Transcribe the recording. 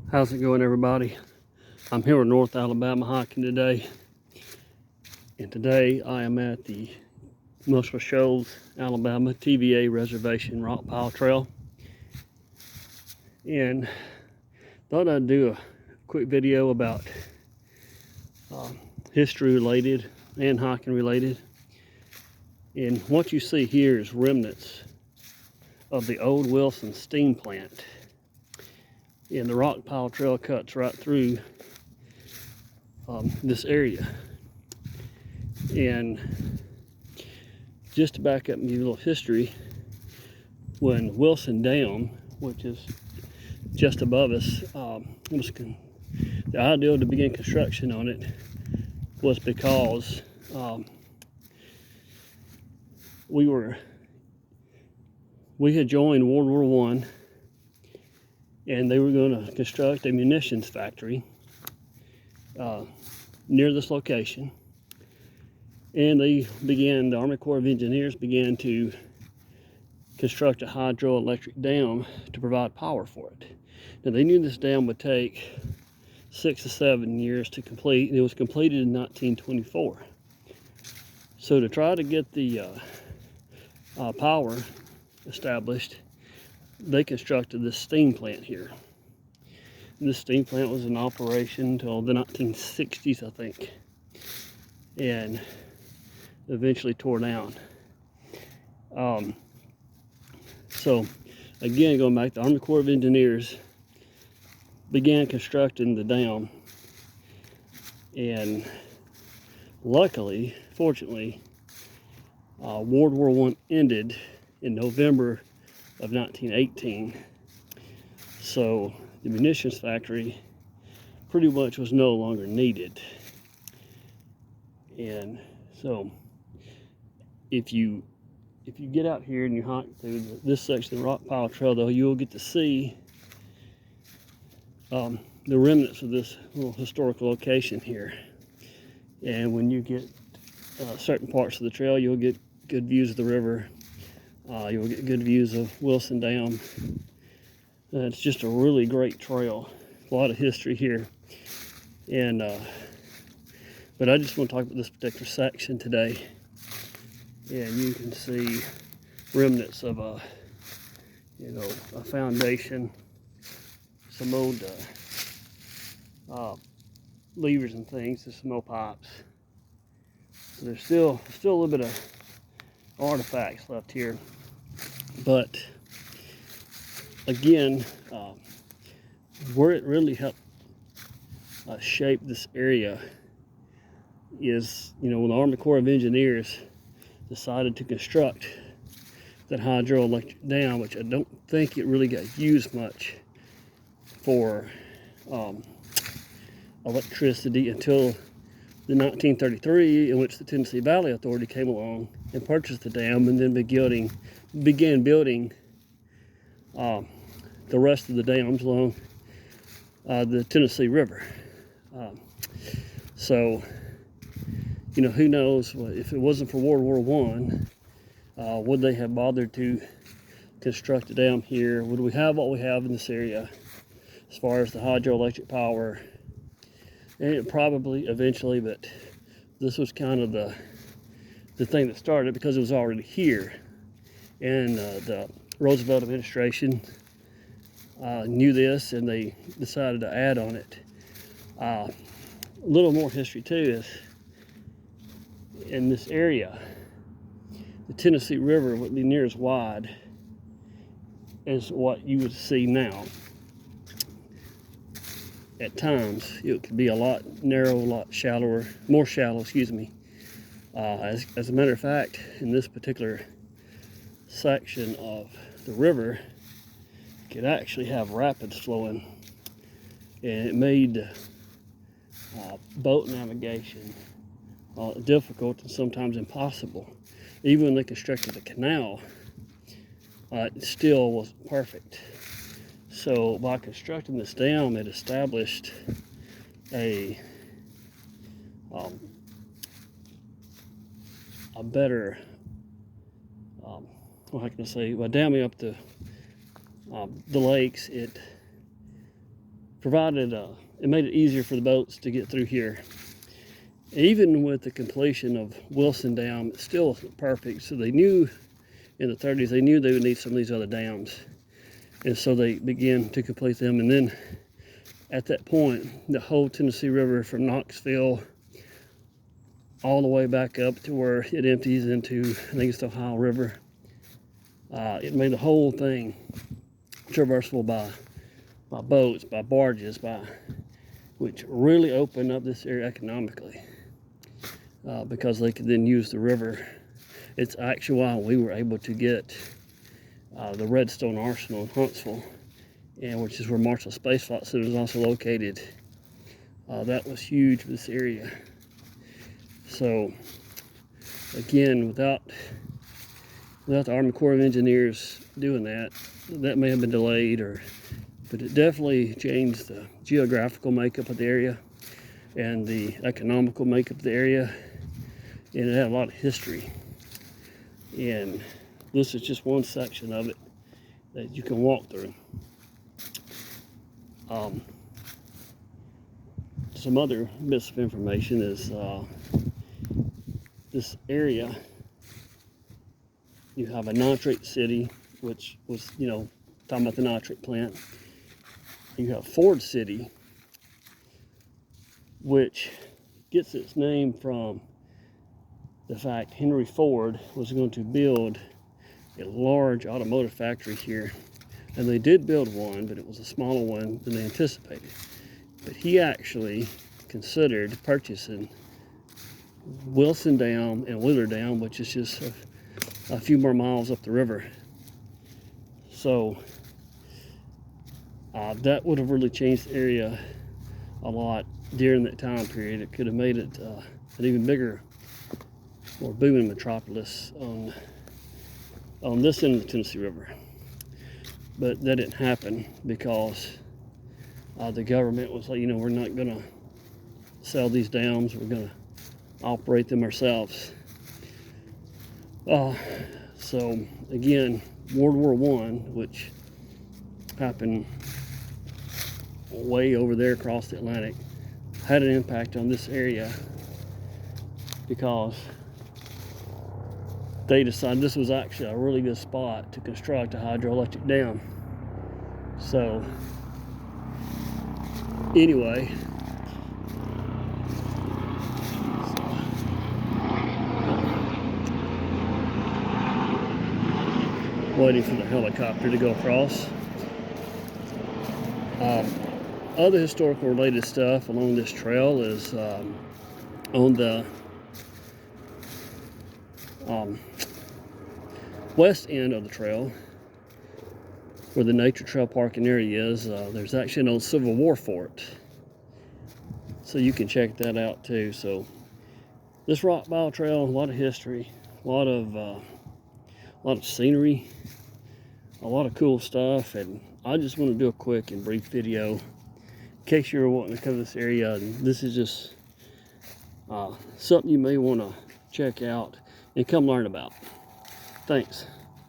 How's it going, everybody? I'm here in North Alabama hiking today, and today I am at the Shoals, Alabama TVA Reservation Rockpile Trail, and thought I'd do a quick video about history related and hiking related. And what you see here is remnants of the old Wilson steam plant. And the Rockpile Trail cuts right through this area. And just to back up and give you a little history, when Wilson Dam, which is just above us, the idea to begin construction on it was because we had joined World War I, and they were going to construct a munitions factory near this location. And the Army Corps of Engineers began to construct a hydroelectric dam to provide power for it. Now, they knew this dam would take 6 to 7 years to complete, and it was completed in 1924. So to try to get the power established, they constructed this steam plant here. This steam plant was in operation until the 1960s, I think, and eventually tore down. So again, going back, the Army Corps of Engineers began constructing the dam, and luckily, fortunately, World War I ended in November of 1918. So the munitions factory pretty much was no longer needed. And so if you get out here and you hike through this section of the Rockpile Trail, though, you'll get to see the remnants of this little historical location here. And when you get certain parts of the trail, you'll get good views of the river. You'll get good views of Wilson Dam. It's just a really great trail. A lot of history here. And but I just want to talk about this particular section today. And you can see remnants of a foundation, some old levers and things, and some old pipes. So there's still a little bit of artifacts left here. But again, where it really helped shape this area is, when the Army Corps of Engineers decided to construct that hydroelectric dam, which I don't think it really got used much for electricity until the 1933, in which the Tennessee Valley Authority came along and purchased the dam, and then began building the rest of the dams along the Tennessee River. So, who knows, if it wasn't for World War I, would they have bothered to construct a dam here? Would we have what we have in this area as far as the hydroelectric power? And it probably eventually, but this was kind of the thing that started, because it was already here. And the Roosevelt administration knew this, and they decided to add on it. A little more history too is, in this area, the Tennessee River wouldn't be near as wide as what you would see now. At times, it could be a lot narrower, a lot shallower, more shallow, excuse me. As a matter of fact, in this particular section of the river, it could actually have rapids flowing, and it made boat navigation difficult and sometimes impossible. Even when they constructed the canal, it still wasn't perfect. So by constructing this dam, it established a better, how can I say, by damming up the lakes, it provided, it made it easier for the boats to get through here. Even with the completion of Wilson Dam, it still wasn't perfect. So they knew in the 30s, they knew they would need some of these other dams. And so they began to complete them. And then at that point, the whole Tennessee River from Knoxville all the way back up to where it empties into, I think it's the Ohio River. It made the whole thing traversable by boats, by barges, which really opened up this area economically because they could then use the river. It's actually why we were able to get the Redstone Arsenal in Huntsville, and which is where Marshall Space Flight Center is also located. That was huge for this area. So again, without the Army Corps of Engineers doing that, that may have been delayed, but it definitely changed the geographical makeup of the area and the economical makeup of the area, and it had a lot of history. And this is just one section of it that you can walk through. Some other bits of information is this area, you have a nitrate city, which was, talking about the nitrate plant. You have Ford City, which gets its name from the fact Henry Ford was going to build a large automotive factory here. And they did build one, but it was a smaller one than they anticipated. But he actually considered purchasing Wilson Dam and Wheeler Dam, which is just a few more miles up the river. So that would have really changed the area a lot during that time period. It could have made it an even bigger, more booming metropolis on this end of the Tennessee River. But that didn't happen because the government was like, we're not going to sell these dams. We're going to operate them ourselves. So again, World War I, which happened way over there across the Atlantic, had an impact on this area because they decided this was actually a really good spot to construct a hydroelectric dam. So anyway, waiting for the helicopter to go across. Other historical related stuff along this trail is on the west end of the trail, where the nature trail parking area is, there's actually an old Civil War fort. So you can check that out too. So this Rockpile trail, a lot of history, a lot of scenery, a lot of cool stuff, and I just want to do a quick and brief video in case you're wanting to come to this area. And this is just something you may want to check out and come learn about. Thanks.